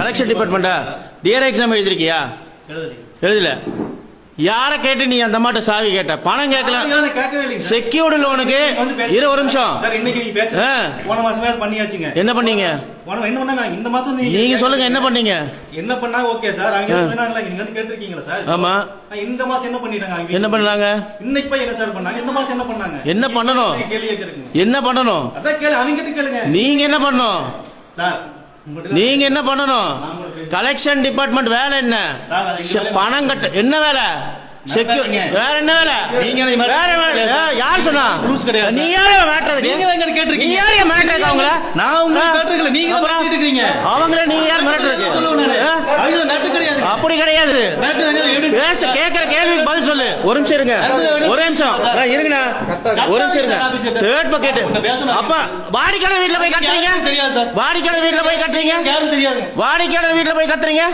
Collection டிபார்ட்மெண்டா TR exam எழுதிருக்கியா? எழுதல. யாரை கேட்டு நீ அந்த மாட்ட சாவி கேட்ட? பணம் கேட்கலாம். செக்யூர்டு லோனுக்கு இரு ஒரு நிமிஷம். போன மாசமே பண்ணியாச்சுங்க. என்ன பண்ணீங்க? என்ன பண்ணாங்க இந்த மாசம்? நீங்க சொல்லுங்க என்ன பண்ணீங்க? என்ன பண்ணா ஓகே சார். அவங்க சொன்னாங்களா நீங்க வந்து கேட்டிருக்கீங்களா சார்? ஆமா. இந்த மாசம் என்ன பண்ணிட்டாங்க? என்ன பண்ணாங்க? இன்னைக்கு போய் என்ன சார் பண்ணாங்க? இந்த மாசம் என்ன பண்ணாங்க? என்ன பண்ணணும்? கேள்வி கேக்குறீங்க. என்ன பண்ணணும்? அதான் கேளு, அவங்க கிட்ட கேளுங்க. நீங்க என்ன பண்ணணும் சார்? நீங்க என்ன பண்ணணும்? கலெக்ஷன் டிபார்ட்மெண்ட் வேலை என்ன? பணம் கட்ட என்ன வேலை? செக்யூர் வேற என்ன வேலை? நீங்க வேற வேலை யார் சொன்னா? ரூல்ஸ் கிடையாது. நீ யாரே மாட்டறது? நீங்க தான் கேட்டிருக்கீங்க. நீ யாரே மாட்டறது? அவங்கள நான் உங்களை கேட்டிருக்கல. நீங்க தான் கேட்டிருக்கீங்க. அவங்கள நீங்க யார் மாட்டறது? அவங்க நாட்டு கிடையாது. அப்படி கிடையாது. பேச கேக்குற கேள்விக்கு பதில் சொல்லு. ஒரு நிமிஷம் இருங்க. ஒரு நிமிஷம் இருங்கண்ணா. ஒரு நிமிஷம் இருங்க. Third bucket. அப்ப வாடிக்கையாளர் வீட்டுல போய் கத்துறீங்க? தெரியாது சார். வாடிக்கையாளர் வீட்டுல போய் கத்துறீங்க? யாரும் தெரியாது. வாடிக்கையாளர் வீட்டுல போய் கத்துறீங்க?